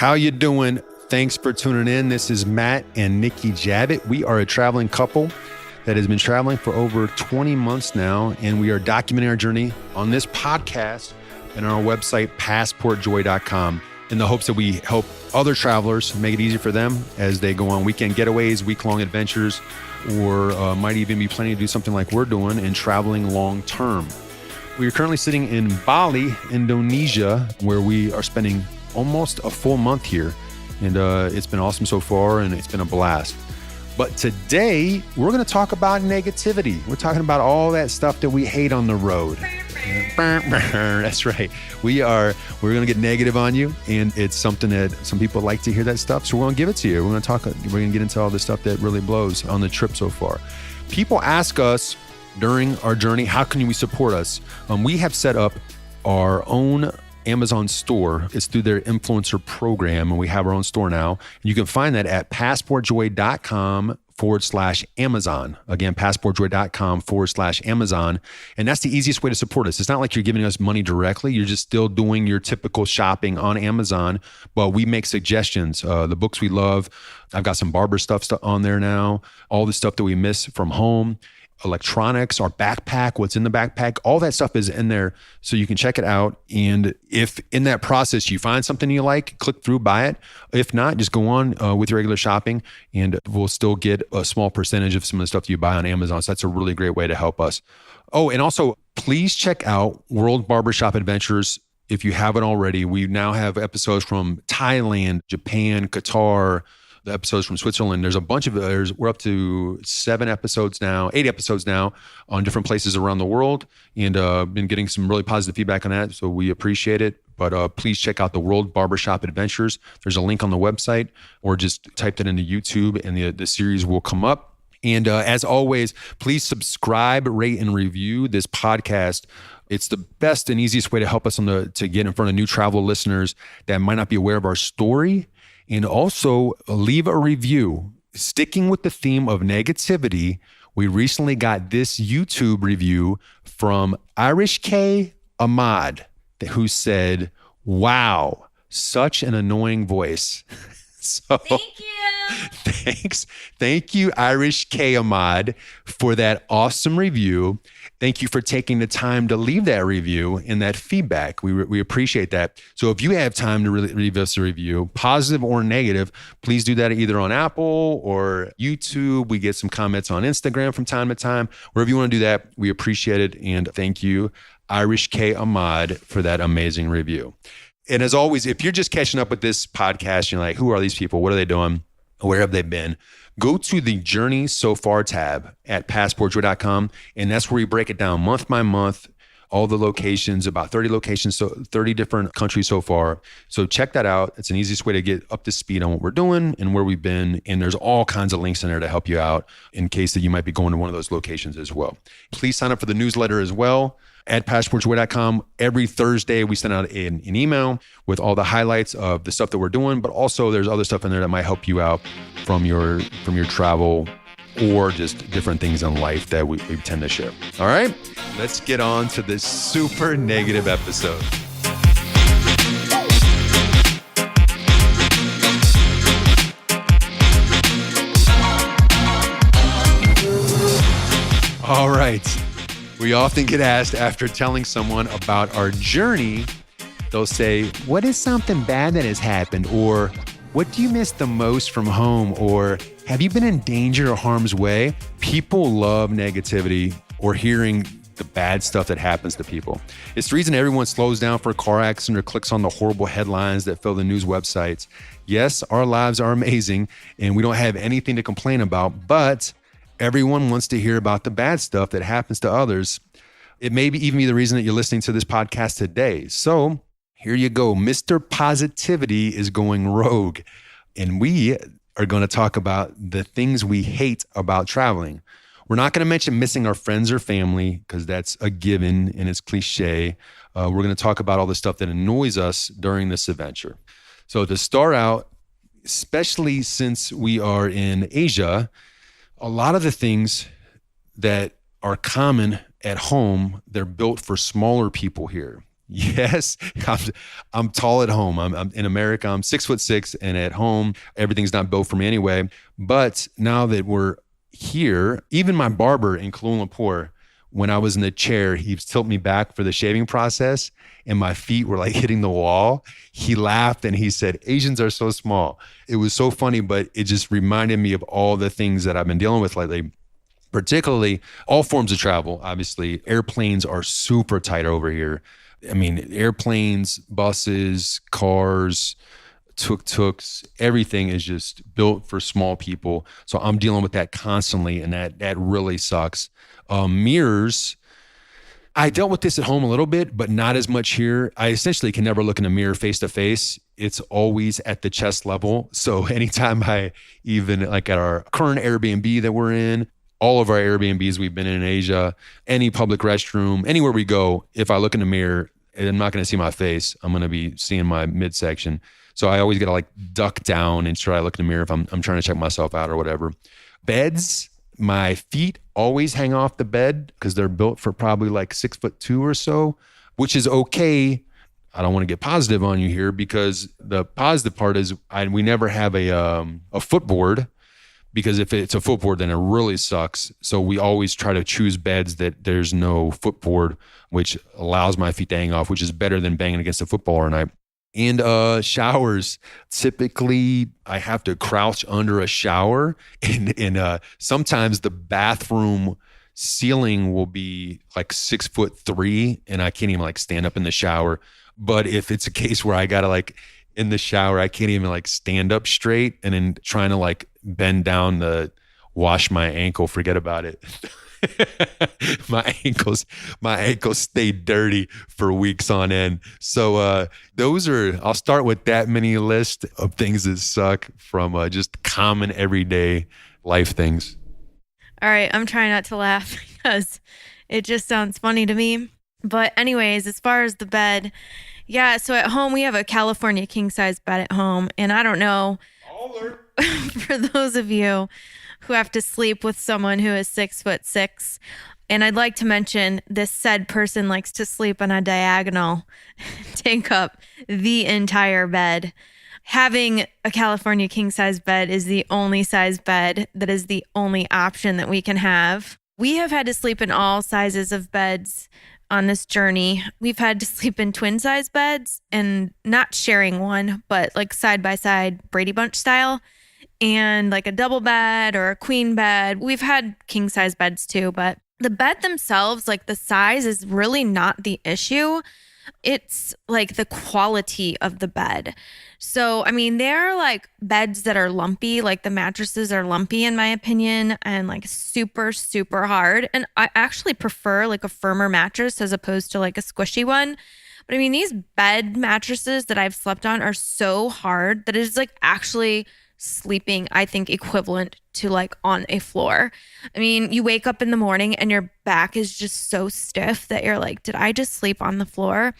How you doing? Thanks for tuning in. This is Matt and Nikki Javit. We are a traveling couple that has been traveling for over 20 months now, and we are documenting our journey on this podcast and on our website, passportjoy.com, in the hopes that we help other travelers make it easy for them as they go on weekend getaways, week-long adventures, or might even be planning to do something like we're doing and traveling long-term. We are currently sitting in Bali, Indonesia, where we are spending almost a full month here. And it's been awesome so far, and it's been a blast. But today, we're going to talk about negativity. We're talking about all that stuff that we hate on the road. That's right. We're going to get negative on you, and it's something that some people like to hear that stuff. So we're going to give it to you. We're going to get into all the stuff that really blows on the trip so far. People ask us during our journey, how can we support us? We have set up our own Amazon store. It's through their influencer program, and we have our own store now. And you can find that at passportjoy.com/Amazon. Again, passportjoy.com/Amazon. And that's the easiest way to support us. It's not like you're giving us money directly. You're just still doing your typical shopping on Amazon, but we make suggestions. The books we love. I've got some barber stuff on there now. All the stuff that we miss from home. Electronics, our backpack, what's in the backpack, all that stuff is in there, so you can check it out. And if in that process you find something you like, click through, buy it. If not, just go on with your regular shopping, and we'll still get a small percentage of some of the stuff you buy on Amazon. So that's a really great way to help us. Oh, and also please check out World Barbershop Adventures. If you haven't already, we now have episodes from Thailand, Japan, Qatar, the episodes from Switzerland. There's a bunch of others. We're up to 8 episodes now on different places around the world, and been getting some really positive feedback on that. So we appreciate it. But please check out the World Barbershop Adventures. There's a link on the website, or just type that into YouTube and the series will come up. And as always, please subscribe, rate, and review this podcast. It's the best and easiest way to help us to get in front of new travel listeners that might not be aware of our story. And also leave a review. Sticking with the theme of negativity, we recently got this YouTube review from Irish K. Ahmad, who said, "Wow, such an annoying voice." So thank you. Thank you, Irish K. Ahmad, for that awesome review. Thank you for taking the time to leave that review and that feedback. We appreciate that. So if you have time to really leave us a review, positive or negative, please do that either on Apple or YouTube. We get some comments on Instagram from time to time. Wherever you want to do that, we appreciate it. And thank you, Irish K. Ahmad, for that amazing review. And as always, if you're just catching up with this podcast, you're like, who are these people? What are they doing? Where have they been? Go to the Journey So Far tab at passportjoy.com, and that's where we break it down month by month, all the locations, about 30 locations, so 30 different countries so far. So check that out. It's an easiest way to get up to speed on what we're doing and where we've been. And there's all kinds of links in there to help you out in case that you might be going to one of those locations as well. Please sign up for the newsletter as well at passportjoy.com. Every Thursday, we send out an email with all the highlights of the stuff that we're doing, but also there's other stuff in there that might help you out from your travel or just different things in life that we tend to share. All right, let's get on to this super negative episode. All right. We often get asked after telling someone about our journey, they'll say, "What is something bad that has happened?" Or, "What do you miss the most from home?" Or, "Have you been in danger or harm's way?" People love negativity or hearing the bad stuff that happens to people. It's the reason everyone slows down for a car accident or clicks on the horrible headlines that fill the news websites. Yes, our lives are amazing and we don't have anything to complain about, but everyone wants to hear about the bad stuff that happens to others. It may even be the reason that you're listening to this podcast today. So here you go. Mr. Positivity is going rogue. And we are going to talk about the things we hate about traveling. We're not going to mention missing our friends or family because that's a given and it's cliche. We're going to talk about all the stuff that annoys us during this adventure. So to start out, especially since we are in Asia, a lot of the things that are common at home, they're built for smaller people here. Yes, I'm, I'm tall at home. I'm in America. I'm 6'6", and at home, everything's not built for me anyway. But now that we're here, even my barber in Kuala Lumpur, when I was in the chair, he tilted me back for the shaving process, and my feet were like hitting the wall. He laughed and he said, "Asians are so small." It was so funny, but it just reminded me of all the things that I've been dealing with lately. Particularly all forms of travel. Obviously, airplanes are super tight over here. I mean, airplanes, buses, cars, tuk-tuks, everything is just built for small people. So I'm dealing with that constantly, and that really sucks. Mirrors, I dealt with this at home a little bit, but not as much here. I essentially can never look in a mirror face to face. It's always at the chest level. So anytime I even like at our current Airbnb that we're in, all of our Airbnbs we've been in Asia, any public restroom, anywhere we go, if I look in the mirror, I'm not going to see my face. I'm going to be seeing my midsection. So I always got to like duck down and try to look in the mirror if I'm trying to check myself out or whatever. Beds, my feet always hang off the bed because they're built for probably like 6'2" or so, which is okay. I don't want to get positive on you here because the positive part is we never have a footboard, because if it's a footboard, then it really sucks. So we always try to choose beds that there's no footboard, which allows my feet to hang off, which is better than banging against a football at night. And showers, typically I have to crouch under a shower, and sometimes the bathroom ceiling will be like 6'3", and I can't even like stand up in the shower. But if it's a case where I gotta like in the shower, I can't even like stand up straight, and then trying to like bend down to wash my ankle, forget about it. my ankles stay dirty for weeks on end. So I'll start with that mini list of things that suck from just common everyday life things. All right, I'm trying not to laugh because it just sounds funny to me. But anyways, as far as the bed, yeah, so at home we have a California king size bed at home, and I don't know for those of you who have to sleep with someone who is 6'6". And I'd like to mention this said person likes to sleep on a diagonal, take up the entire bed. Having a California king size bed is the only size bed that is the only option that we can have. We have had to sleep in all sizes of beds on this journey. We've had to sleep in twin size beds, and not sharing one, but like side by side Brady Bunch style, and like a double bed or a queen bed. We've had king size beds too, but the bed themselves, like the size is really not the issue. It's like the quality of the bed. So, I mean, there are like beds that are lumpy, like the mattresses are lumpy in my opinion, and like super, super hard. And I actually prefer like a firmer mattress as opposed to like a squishy one. But I mean, these bed mattresses that I've slept on are so hard that it is like actually sleeping, I think, equivalent to like on a floor. I mean, you wake up in the morning and your back is just so stiff that you're like, did I just sleep on the floor?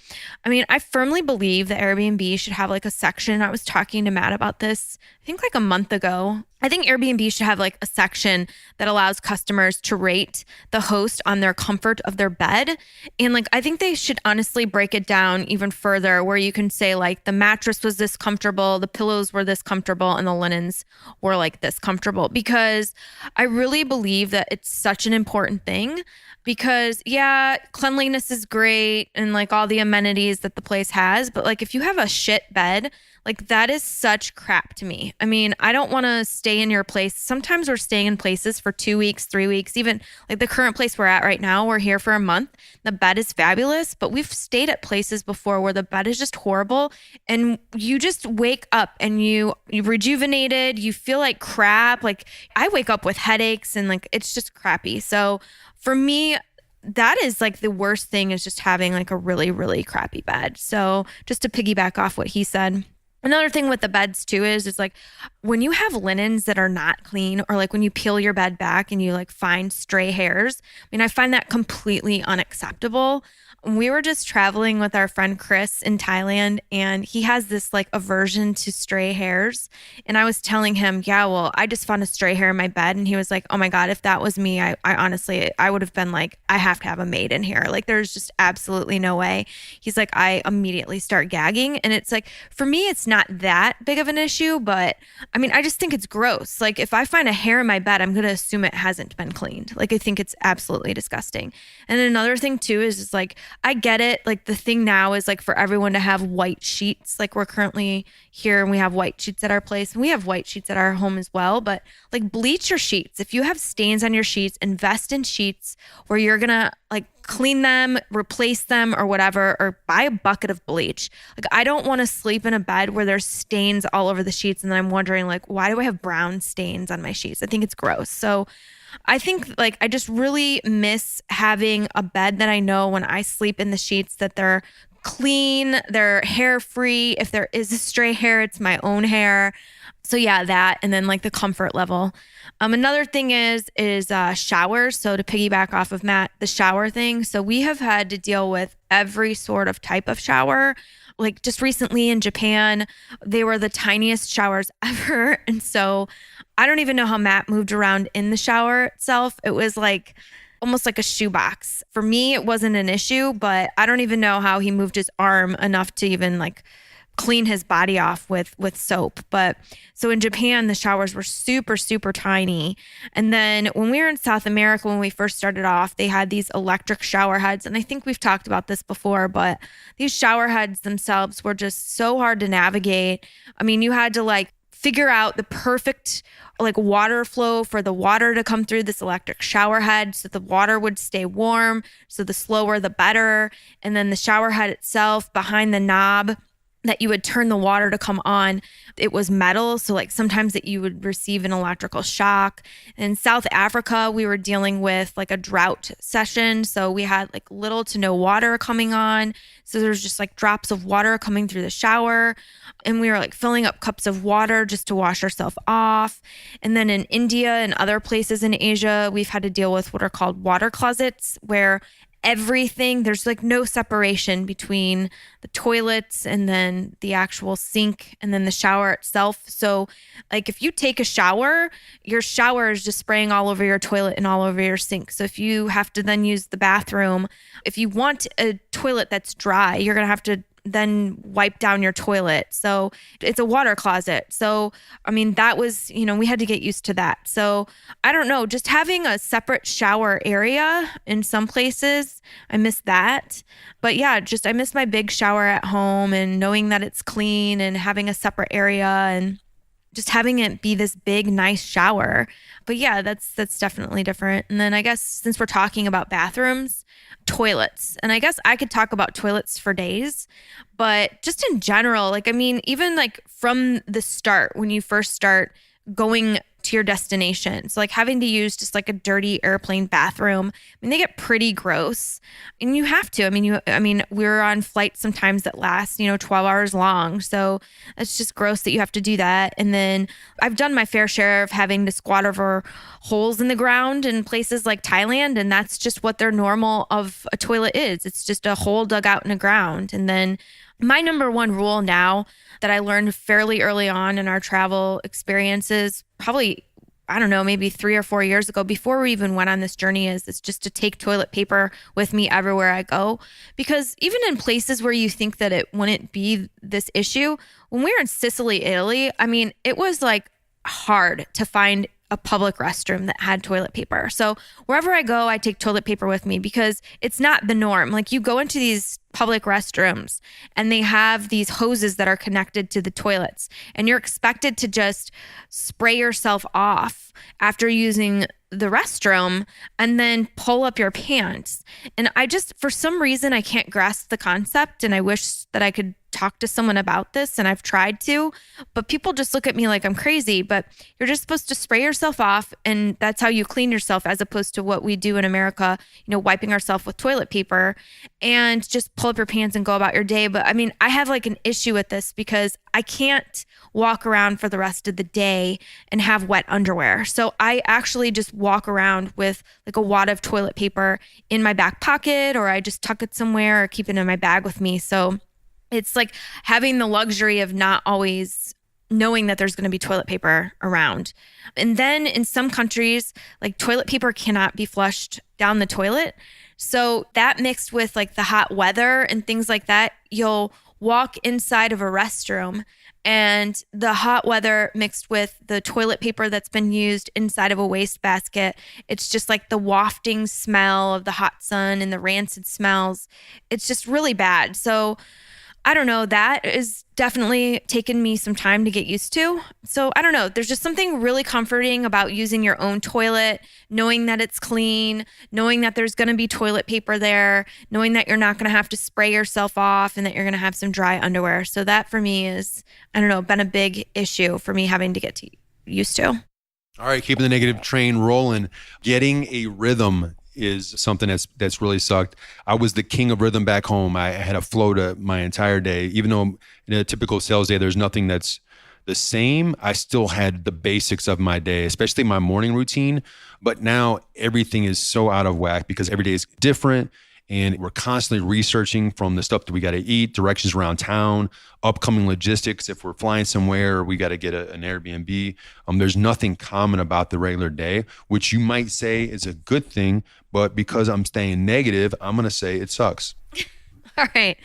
I mean, I firmly believe that Airbnb should have like a section. I was talking to Matt about this, I think like a month ago. I think Airbnb should have like a section that allows customers to rate the host on their comfort of their bed. And like, I think they should honestly break it down even further, where you can say like the mattress was this comfortable, the pillows were this comfortable, and the linens were like this comfortable. Because I really believe that it's such an important thing. Because yeah, cleanliness is great and like all the amenities that the place has, but like if you have a shit bed, like that is such crap to me. I mean, I don't want to stay in your place. Sometimes we're staying in places for 2 weeks, 3 weeks, even like the current place we're at right now, we're here for a month. The bed is fabulous, but we've stayed at places before where the bed is just horrible, and you just wake up and you're rejuvenated, you feel like crap. Like I wake up with headaches and like it's just crappy. So for me, that is like the worst thing, is just having like a really, really crappy bed. So just to piggyback off what he said, another thing with the beds too is like when you have linens that are not clean, or like when you peel your bed back and you like find stray hairs. I mean, I find that completely unacceptable. We were just traveling with our friend Chris in Thailand, and he has this like aversion to stray hairs. And I was telling him, yeah, well, I just found a stray hair in my bed. And he was like, oh my God, if that was me, I honestly, I would have been like, I have to have a maid in here. Like, there's just absolutely no way. He's like, I immediately start gagging. And it's like, for me, it's not that big of an issue, but I mean, I just think it's gross. Like, if I find a hair in my bed, I'm going to assume it hasn't been cleaned. Like, I think it's absolutely disgusting. And another thing too is like, I get it. Like the thing now is like for everyone to have white sheets. Like we're currently here and we have white sheets at our place and we have white sheets at our home as well. But like bleach your sheets. If you have stains on your sheets, invest in sheets where you're going to like clean them, replace them or whatever, or buy a bucket of bleach. Like I don't want to sleep in a bed where there's stains all over the sheets. And then I'm wondering like, why do I have brown stains on my sheets? I think it's gross. So I think like I just really miss having a bed that I know when I sleep in the sheets that they're clean, they're hair free. If there is a stray hair, it's my own hair. So yeah, that and then like the comfort level. Another thing is showers. So to piggyback off of Matt, the shower thing. So we have had to deal with every sort of type of shower. Like just recently in Japan, they were the tiniest showers ever. And so I don't even know how Matt moved around in the shower itself. It was like almost like a shoebox. For me, it wasn't an issue, but I don't even know how he moved his arm enough to even like clean his body off with soap. But so in Japan, the showers were super, super tiny. And then when we were in South America, when we first started off, they had these electric shower heads. And I think we've talked about this before, but these shower heads themselves were just so hard to navigate. I mean, you had to like figure out the perfect like water flow for the water to come through this electric shower head so the water would stay warm. So the slower, the better. And then the shower head itself behind the knob that you would turn the water to come on, it was metal. So like sometimes that you would receive an electrical shock. In South Africa, we were dealing with like a drought session. So we had like little to no water coming on. So there's just like drops of water coming through the shower. And we were like filling up cups of water just to wash ourselves off. And then in India and other places in Asia, we've had to deal with what are called water closets, where everything, there's like no separation between the toilets and then the actual sink and then the shower itself. So like if you take a shower, your shower is just spraying all over your toilet and all over your sink. So if you have to then use the bathroom, if you want a toilet that's dry, you're going to have to then wipe down your toilet. So it's a water closet. So, I mean, that was, we had to get used to that. So I don't know, just having a separate shower area in some places, I miss that. But yeah, just I miss my big shower at home and knowing that it's clean and having a separate area and just having it be this big, nice shower. But yeah, that's definitely different. And then I guess since we're talking about bathrooms, toilets. And I guess I could talk about toilets for days, but just in general, like, I mean, even like from the start, when you first start going to your destination. So like having to use just like a dirty airplane bathroom. I mean, they get pretty gross and you have to. I mean, we're on flights sometimes that last, 12 hours long. So it's just gross that you have to do that. And then I've done my fair share of having to squat over holes in the ground in places like Thailand. And that's just what their normal of a toilet is. It's just a hole dug out in the ground. And then my number one rule now that I learned fairly early on in our travel experiences, probably, I don't know, maybe 3 or 4 years ago, before we even went on this journey, is just to take toilet paper with me everywhere I go. Because even in places where you think that it wouldn't be this issue, when we were in Sicily, Italy, I mean, it was like hard to find a public restroom that had toilet paper. So wherever I go, I take toilet paper with me because it's not the norm. Like you go into these public restrooms and they have these hoses that are connected to the toilets and you're expected to just spray yourself off after using the restroom and then pull up your pants. And I just, for some reason, I can't grasp the concept and I wish that I could talk to someone about this, and I've tried to, but people just look at me like I'm crazy. But you're just supposed to spray yourself off, and that's how you clean yourself, as opposed to what we do in America, wiping ourselves with toilet paper, and just pull up your pants and go about your day. But I mean, I have like an issue with this because I can't walk around for the rest of the day and have wet underwear. So I actually just walk around with like a wad of toilet paper in my back pocket, or I just tuck it somewhere or keep it in my bag with me. So it's like having the luxury of not always knowing that there's going to be toilet paper around. And then in some countries, like toilet paper cannot be flushed down the toilet. So that mixed with like the hot weather and things like that, you'll walk inside of a restroom, and the hot weather mixed with the toilet paper that's been used inside of a wastebasket, it's just like the wafting smell of the hot sun and the rancid smells. It's just really bad. So I don't know, that is definitely taken me some time to get used to. So I don't know, there's just something really comforting about using your own toilet, knowing that it's clean, knowing that there's going to be toilet paper there, knowing that you're not going to have to spray yourself off and that you're going to have some dry underwear. So that for me is, I don't know, been a big issue for me having to get used to. All right, keeping the negative train rolling. Getting a rhythm is something that's really sucked. I was the king of rhythm back home. I had a flow to my entire day. Even though in a typical sales day, there's nothing that's the same, I still had the basics of my day, especially my morning routine. But now everything is so out of whack because every day is different. And we're constantly researching from the stuff that we got to eat, directions around town, upcoming logistics. If we're flying somewhere, we got to get an Airbnb. There's nothing common about the regular day, which you might say is a good thing. But because I'm staying negative, I'm going to say it sucks. All right.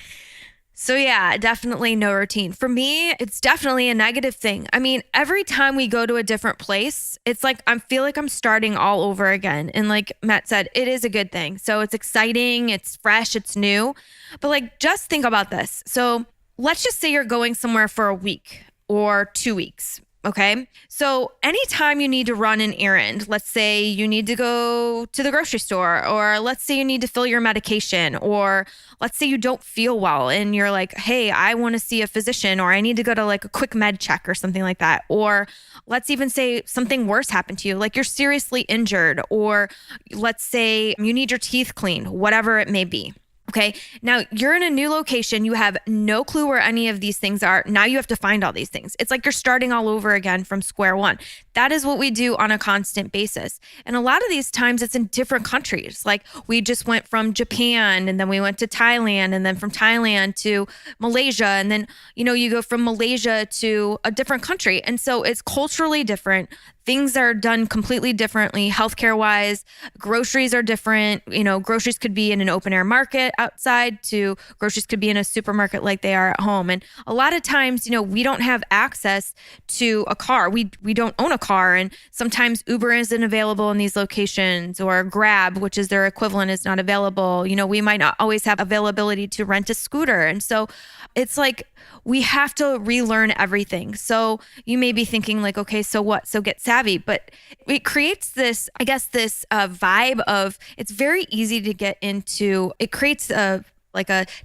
So yeah, definitely no routine. For me, it's definitely a negative thing. I mean, every time we go to a different place, it's like I feel like I'm starting all over again. And like Matt said, it is a good thing. So it's exciting, it's fresh, it's new. But like, just think about this. So let's just say you're going somewhere for a week or 2 weeks. Okay. So anytime you need to run an errand, let's say you need to go to the grocery store, or let's say you need to fill your medication, or let's say you don't feel well and you're like, hey, I want to see a physician, or I need to go to like a quick med check or something like that. Or let's even say something worse happened to you, like you're seriously injured, or let's say you need your teeth cleaned, whatever it may be. Okay. Now you're in a new location. You have no clue where any of these things are. Now you have to find all these things. It's like you're starting all over again from square one. That is what we do on a constant basis. And a lot of these times it's in different countries. Like we just went from Japan, and then we went to Thailand, and then from Thailand to Malaysia. And then, you go from Malaysia to a different country. And so it's culturally different. Things are done completely differently, healthcare wise. Groceries are different. Groceries could be in an open air market outside, to groceries could be in a supermarket like they are at home. And a lot of times, we don't have access to a car. We don't own a car. And sometimes Uber isn't available in these locations, or Grab, which is their equivalent, is not available. We might not always have availability to rent a scooter. And so it's like, we have to relearn everything. So you may be thinking like, okay, so what? So get savvy. But it creates this, I guess, this vibe of, it's very easy to get into. It creates a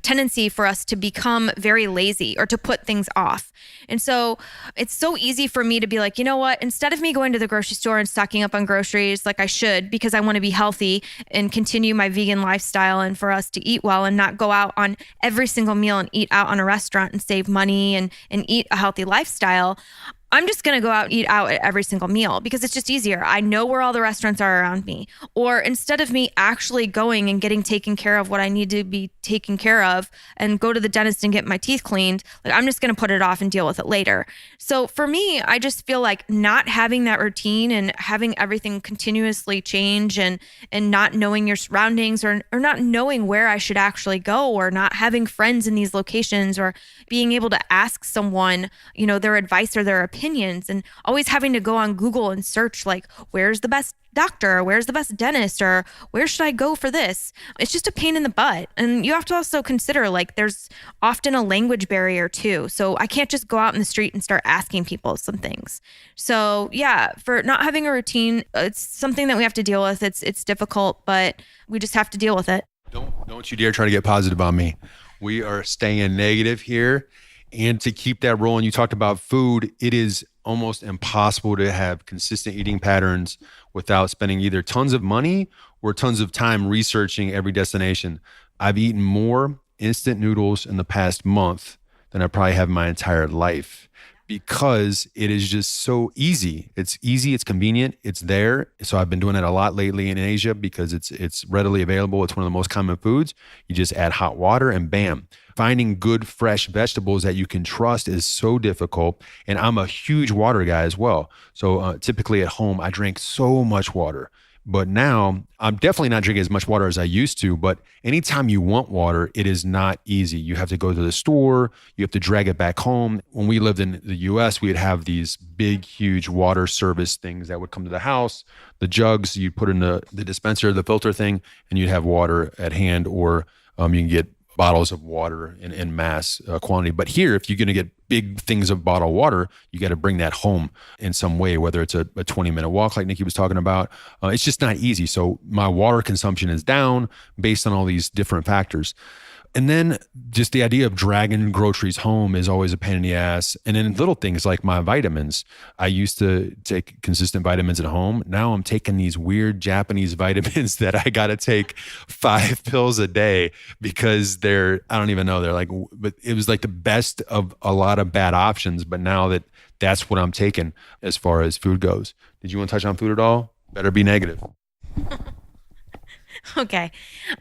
tendency for us to become very lazy or to put things off. And so it's so easy for me to be like, you know what, instead of me going to the grocery store and stocking up on groceries like I should, because I want to be healthy and continue my vegan lifestyle, and for us to eat well and not go out on every single meal and eat out on a restaurant and save money and eat a healthy lifestyle, I'm just going to go out and eat out at every single meal because it's just easier. I know where all the restaurants are around me. Or instead of me actually going and getting taken care of what I need to be taken care of and go to the dentist and get my teeth cleaned, like I'm just going to put it off and deal with it later. So for me, I just feel like not having that routine and having everything continuously change and not knowing your surroundings, or not knowing where I should actually go, or not having friends in these locations, or being able to ask someone, their advice or their opinions, and always having to go on Google and search like, where's the best doctor, or where's the best dentist, or where should I go for this? It's just a pain in the butt. And you have to also consider like there's often a language barrier too. So I can't just go out in the street and start asking people some things. So yeah, for not having a routine, it's something that we have to deal with. It's difficult, but we just have to deal with it. Don't you dare try to get positive on me. We are staying negative here. And to keep that rolling, you talked about food. It is almost impossible to have consistent eating patterns without spending either tons of money or tons of time researching every destination. I've eaten more instant noodles in the past month than I probably have in my entire life because it is just so easy. It's easy, it's convenient, it's there. So I've been doing it a lot lately in Asia because it's readily available. It's one of the most common foods. You just add hot water and bam. Finding good fresh vegetables that you can trust is so difficult. And I'm a huge water guy as well. So typically at home, I drink so much water. But now I'm definitely not drinking as much water as I used to. But anytime you want water, it is not easy. You have to go to the store. You have to drag it back home. When we lived in the US, we'd have these big, huge water service things that would come to the house. The jugs, you'd put in the dispenser, the filter thing, and you'd have water at hand, or you can get bottles of water in mass quantity. But here, if you're going to get big things of bottled water, you got to bring that home in some way, whether it's a 20-minute walk like Nikki was talking about. It's just not easy. So my water consumption is down based on all these different factors. And then just the idea of dragging groceries home is always a pain in the ass. And then little things like my vitamins. I used to take consistent vitamins at home. Now I'm taking these weird Japanese vitamins that I got to take 5 pills a day because I don't even know. They're like, but it was like the best of a lot of bad options. But now that's what I'm taking as far as food goes. Did you want to touch on food at all? Better be negative. Okay.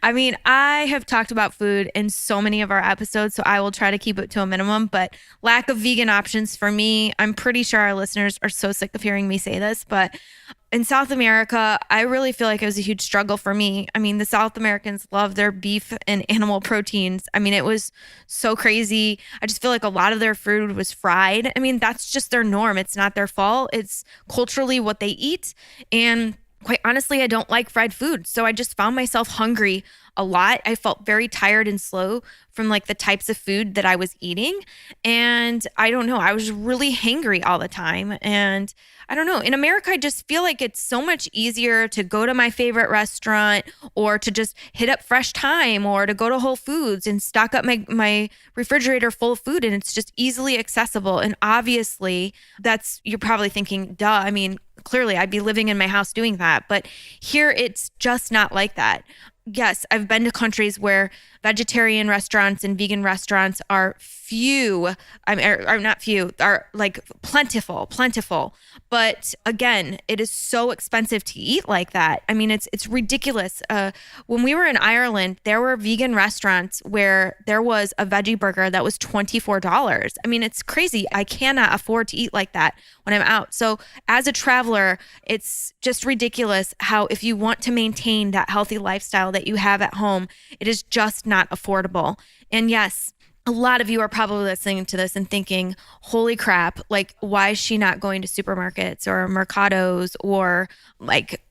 I mean, I have talked about food in so many of our episodes, so I will try to keep it to a minimum. But lack of vegan options for me, I'm pretty sure our listeners are so sick of hearing me say this, but in South America, I really feel like it was a huge struggle for me. I mean, the South Americans love their beef and animal proteins. I mean, it was so crazy. I just feel like a lot of their food was fried. I mean, that's just their norm. It's not their fault. It's culturally what they eat. And quite honestly, I don't like fried food. So I just found myself hungry a lot. I felt very tired and slow from like the types of food that I was eating. And I don't know, I was really hangry all the time. And I don't know, in America, I just feel like it's so much easier to go to my favorite restaurant or to just hit up Fresh Time or to go to Whole Foods and stock up my refrigerator full of food. And it's just easily accessible. And obviously you're probably thinking, duh, I mean, clearly I'd be living in my house doing that. But here it's just not like that. Yes, I've been to countries where vegetarian restaurants and vegan restaurants are few. I mean, are not few, are like plentiful. But again, it is so expensive to eat like that. I mean, it's ridiculous. When we were in Ireland, there were vegan restaurants where there was a veggie burger that was $24. I mean, it's crazy. I cannot afford to eat like that when I'm out. So as a traveler, it's just ridiculous how if you want to maintain that healthy lifestyle that you have at home, it is just not affordable. And yes, a lot of you are probably listening to this and thinking, holy crap, like, why is she not going to supermarkets or mercados or like,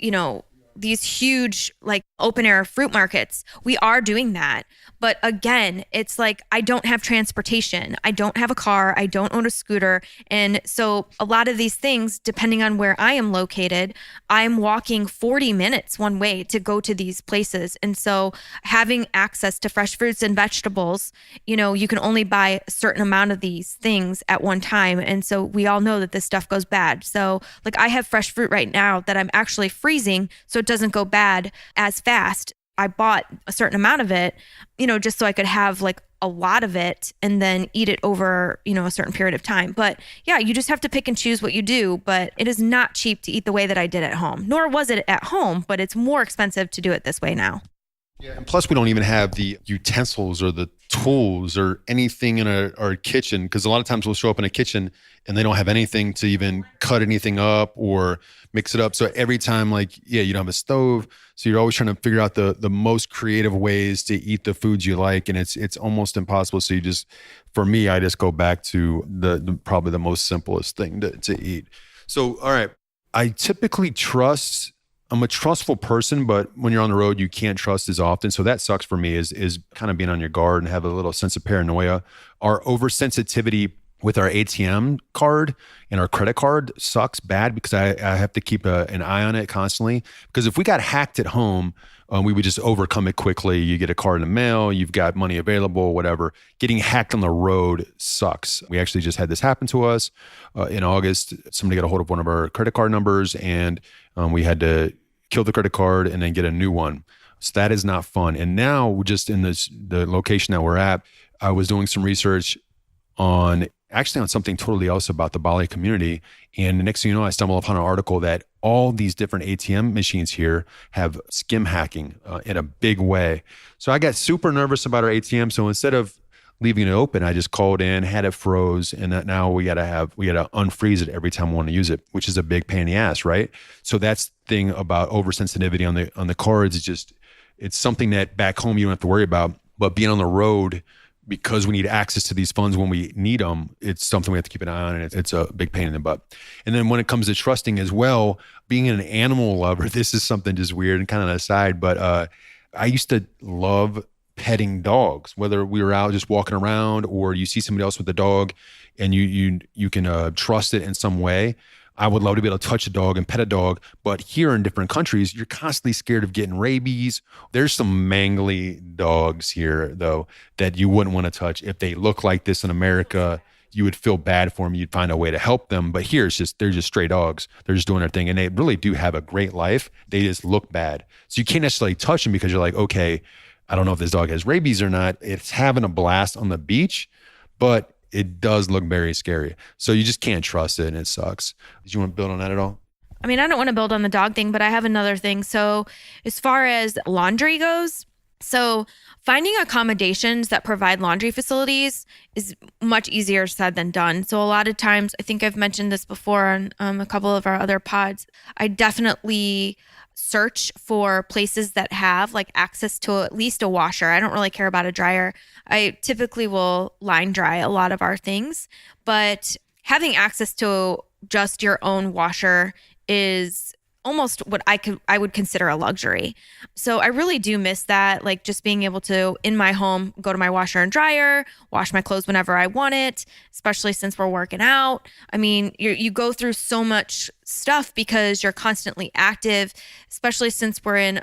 these huge like open air fruit markets? We are doing that. But again, it's like, I don't have transportation. I don't have a car. I don't own a scooter. And so a lot of these things, depending on where I am located, I'm walking 40 minutes one way to go to these places. And so having access to fresh fruits and vegetables, you can only buy a certain amount of these things at one time. And so we all know that this stuff goes bad. So like I have fresh fruit right now that I'm actually freezing so it doesn't go bad as fast. I bought a certain amount of it, just so I could have like a lot of it and then eat it over, a certain period of time. But yeah, you just have to pick and choose what you do. But it is not cheap to eat the way that I did at home, nor was it at home, but it's more expensive to do it this way now. Yeah, and plus we don't even have the utensils or the tools or anything in our kitchen, because a lot of times we'll show up in a kitchen and they don't have anything to even cut anything up or mix it up. So every time, you don't have a stove, so you're always trying to figure out the most creative ways to eat the foods you like, and it's almost impossible. So for me, I just go back to the probably the most simplest thing to eat. So all right, I typically trust. I'm a trustful person, but when you're on the road, you can't trust as often. So that sucks for me is kind of being on your guard and have a little sense of paranoia. Our oversensitivity with our ATM card and our credit card sucks bad because I have to keep an eye on it constantly. Because if we got hacked at home, we would just overcome it quickly. You get a card in the mail, you've got money available, whatever. Getting hacked on the road sucks. We actually just had this happen to us in August. Somebody got a hold of one of our credit card numbers, and we had to kill the credit card and then get a new one. So that is not fun. And now, just in the location that we're at, I was doing some research on something totally else about the Bali community. And the next thing you know, I stumbled upon an article that all these different ATM machines here have skim hacking in a big way. So I got super nervous about our ATM. So instead of leaving it open, I just called in, had it froze, and that now we gotta unfreeze it every time we want to use it, which is a big pain in the ass, right? So that's the thing about oversensitivity on the cards. It's something that back home you don't have to worry about, but being on the road, because we need access to these funds when we need them, it's something we have to keep an eye on, and it's a big pain in the butt. And then when it comes to trusting as well, being an animal lover, this is something just weird and kind of an aside, but I used to love petting dogs, whether we were out just walking around or you see somebody else with a dog and you can trust it in some way. I would love to be able to touch a dog and pet a dog, but here in different countries, you're constantly scared of getting rabies. There's some mangly dogs here, though, that you wouldn't want to touch. If they look like this in America, you would feel bad for them. You'd find a way to help them. But here, they're just stray dogs. They're just doing their thing, and they really do have a great life. They just look bad. So you can't necessarily touch them because you're like, okay, I don't know if this dog has rabies or not. It's having a blast on the beach, but it does look very scary. So you just can't trust it, and it sucks. Did you want to build on that at all? I mean, I don't want to build on the dog thing, but I have another thing. So as far as laundry goes, so finding accommodations that provide laundry facilities is much easier said than done. So a lot of times, I think I've mentioned this before on a couple of our other pods, I definitely search for places that have like access to at least a washer. I don't really care about a dryer. I typically will line dry a lot of our things, but having access to just your own washer is almost what I would consider a luxury. So I really do miss that, like just being able to, in my home, go to my washer and dryer, wash my clothes whenever I want it, especially since we're working out. I mean, you go through so much stuff because you're constantly active, especially since we're in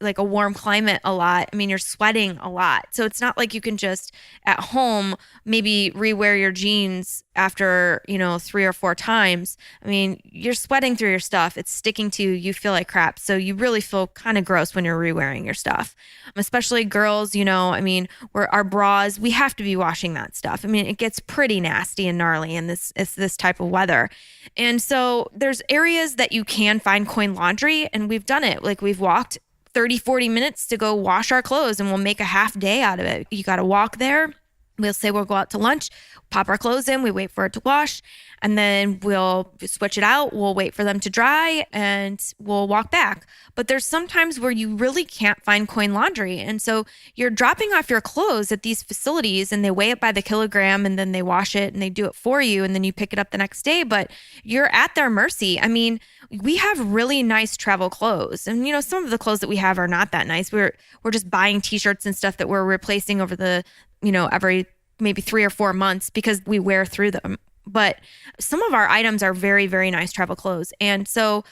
a warm climate a lot. I mean, you're sweating a lot. So it's not like you can just at home maybe rewear your jeans after, 3 or 4 times. I mean, you're sweating through your stuff. It's sticking to you. You feel like crap. So you really feel kind of gross when you're rewearing your stuff, especially girls, our bras, we have to be washing that stuff. I mean, it gets pretty nasty and gnarly in this type of weather. And so there's areas that you can find coin laundry, and we've done it. Like we've walked 30, 40 minutes to go wash our clothes, and we'll make a half day out of it. You got to walk there. We'll say we'll go out to lunch, pop our clothes in, we wait for it to wash, and then we'll switch it out. We'll wait for them to dry, and we'll walk back. But there's sometimes where you really can't find coin laundry. And so you're dropping off your clothes at these facilities, and they weigh it by the kilogram, and then they wash it and they do it for you, and then you pick it up the next day, but you're at their mercy. I mean, we have really nice travel clothes, and some of the clothes that we have are not that nice. We're just buying t-shirts and stuff that we're replacing over the every maybe 3 or 4 months because we wear through them. But some of our items are very, very nice travel clothes. And so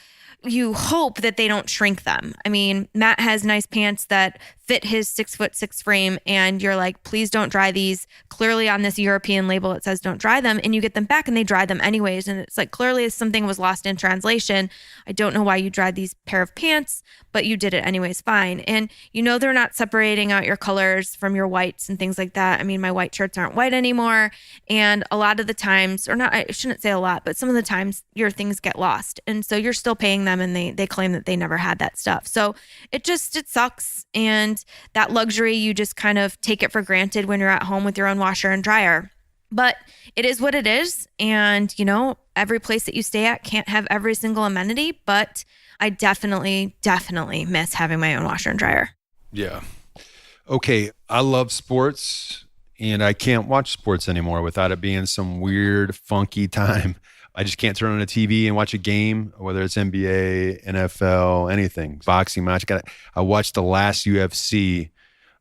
you hope that they don't shrink them. I mean, Matt has nice pants that fit his 6'6" frame, and you're like, please don't dry these. Clearly on this European label, it says don't dry them, and you get them back and they dry them anyways. And it's like, clearly something was lost in translation. I don't know why you dried these pair of pants, but you did it anyways, fine. And they're not separating out your colors from your whites and things like that. I mean, my white shirts aren't white anymore. And a lot of the times, or not, I shouldn't say a lot, but some of the times your things get lost. And so you're still paying them, and they claim that they never had that stuff. So it sucks. And that luxury, you just kind of take it for granted when you're at home with your own washer and dryer. But it is what it is. And, every place that you stay at can't have every single amenity, but I definitely, definitely miss having my own washer and dryer. Yeah. Okay. I love sports, and I can't watch sports anymore without it being some weird, funky time. I just can't turn on a TV and watch a game, whether it's NBA, NFL, anything, boxing match. I watched the last UFC.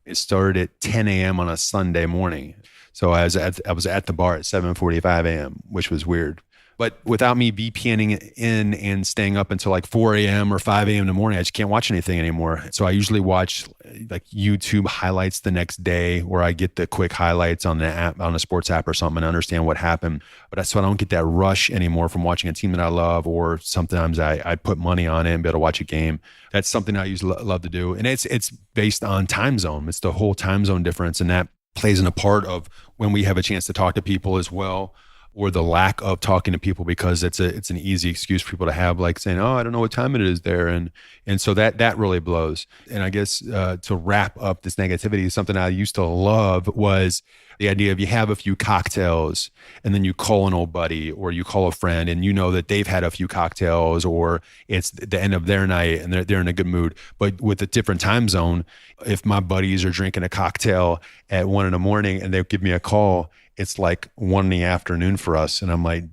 It started at 10 a.m. on a Sunday morning. So I was at the bar at 7:45 a.m., which was weird. But without me VPNing in and staying up until like 4 a.m. or 5 a.m. in the morning, I just can't watch anything anymore. So I usually watch like YouTube highlights the next day, where I get the quick highlights on the app, on a sports app or something, and understand what happened. But so I don't get that rush anymore from watching a team that I love, or sometimes I put money on it and be able to watch a game. That's something I used to love to do. And it's based on time zone. It's the whole time zone difference. And that plays in a part of when we have a chance to talk to people as well, or the lack of talking to people, because it's an easy excuse for people to have, like saying, "Oh, I don't know what time it is there," and so that really blows. And I guess to wrap up this negativity, something I used to love was the idea of you have a few cocktails and then you call an old buddy or you call a friend and you know that they've had a few cocktails or it's the end of their night and they're in a good mood. But with a different time zone, if my buddies are drinking a cocktail at 1 a.m. and they give me a call, it's like 1 p.m. for us. And I'm like,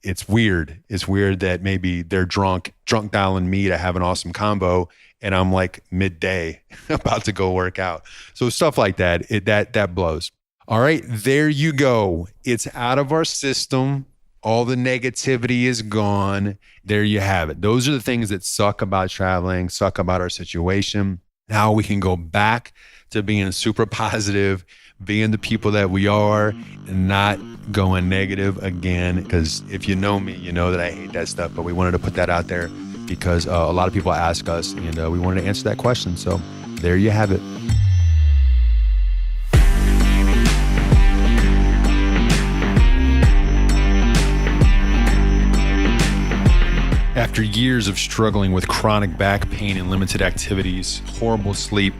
it's weird. It's weird that maybe they're drunk dialing me to have an awesome combo. And I'm like midday about to go work out. So stuff like that, that blows. All right, there you go. It's out of our system. All the negativity is gone. There you have it. Those are the things that suck about traveling, suck about our situation. Now we can go back to being super positive, being the people that we are, and not going negative again. Because if you know me, you know that I hate that stuff. But we wanted to put that out there because a lot of people ask us, and we wanted to answer that question. So there you have it. After years of struggling with chronic back pain and limited activities, horrible sleep,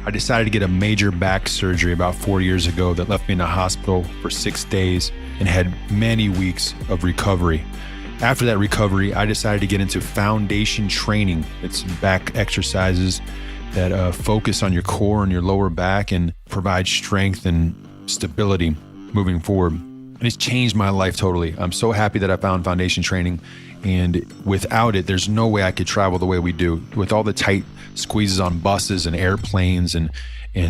I decided to get a major back surgery about 4 years ago that left me in the hospital for 6 days and had many weeks of recovery. After that recovery, I decided to get into foundation training. It's back exercises that focus on your core and your lower back and provide strength and stability moving forward. And it's changed my life totally. I'm so happy that I found foundation training. And without it, there's no way I could travel the way we do. With all the tight squeezes on buses and airplanes and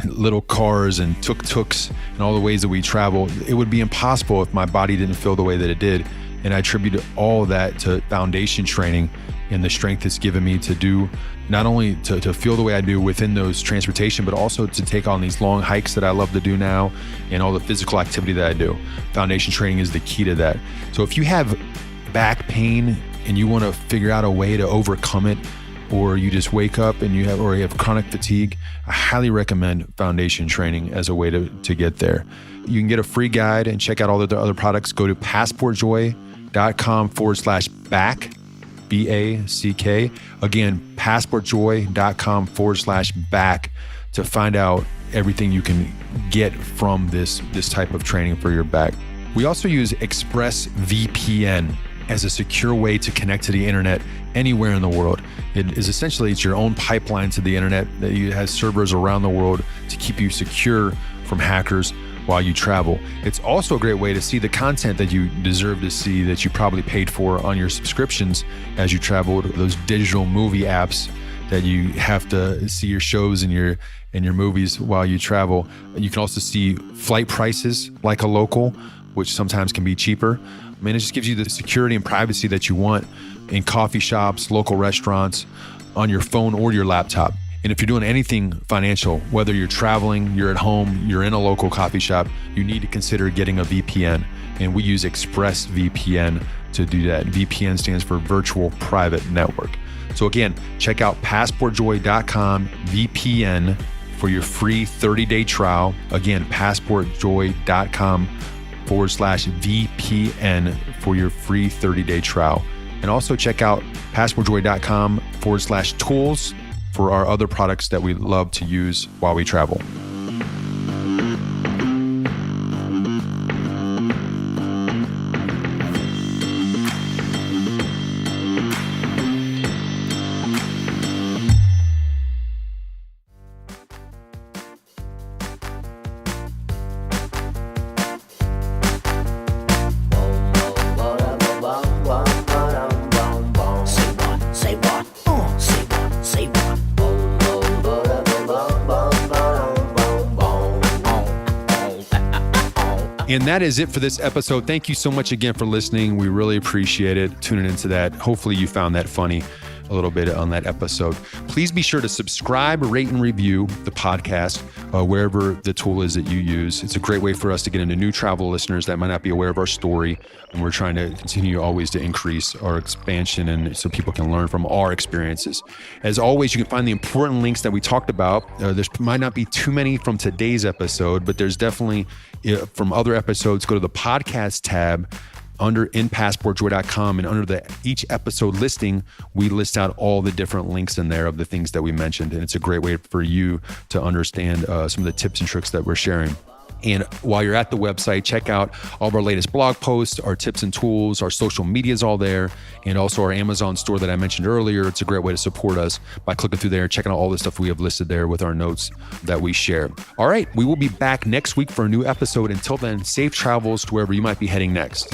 little cars and tuk-tuks and all the ways that we travel, it would be impossible if my body didn't feel the way that it did. And I attribute all of that to foundation training and the strength it's given me to do, not only to feel the way I do within those transportation, but also to take on these long hikes that I love to do now and all the physical activity that I do. Foundation training is the key to that. So if you have back pain and you want to figure out a way to overcome it, or you just wake up and you have chronic fatigue, I highly recommend foundation training as a way to get there. You can get a free guide and check out all the other products. Go to passportjoy.com/back, BACK. Again, passportjoy.com/back to find out everything you can get from this type of training for your back. We also use ExpressVPN as a secure way to connect to the internet anywhere in the world. It's your own pipeline to the internet that has servers around the world to keep you secure from hackers while you travel. It's also a great way to see the content that you deserve to see, that you probably paid for on your subscriptions as you travel, those digital movie apps that you have to see your shows and your movies while you travel. You can also see flight prices like a local, which sometimes can be cheaper. I mean, it just gives you the security and privacy that you want in coffee shops, local restaurants, on your phone or your laptop. And if you're doing anything financial, whether you're traveling, you're at home, you're in a local coffee shop, you need to consider getting a VPN. And we use ExpressVPN to do that. VPN stands for Virtual Private Network. So again, check out passportjoy.com VPN for your free 30-day trial. Again, passportjoy.com/VPN for your free 30-day trial. And also check out passportjoy.com/tools for our other products that we love to use while we travel. And that is it for this episode. Thank you so much again for listening. We really appreciate it, tuning into that. Hopefully you found that funny a little bit on that episode. Please be sure to subscribe, rate, and review the podcast wherever the tool is that you use. It's a great way for us to get into new travel listeners that might not be aware of our story. And we're trying to continue always to increase our expansion and so people can learn from our experiences. As always, you can find the important links that we talked about. There might not be too many from today's episode, but there's definitely from other episodes. Go to the podcast tab under inpassportjoy.com, and under each episode listing, we list out all the different links in there of the things that we mentioned. And it's a great way for you to understand some of the tips and tricks that we're sharing. And while you're at the website, check out all of our latest blog posts, our tips and tools, our social media is all there, and also our Amazon store that I mentioned earlier. It's a great way to support us by clicking through there, checking out all the stuff we have listed there with our notes that we share. All right, we will be back next week for a new episode. Until then, safe travels to wherever you might be heading next.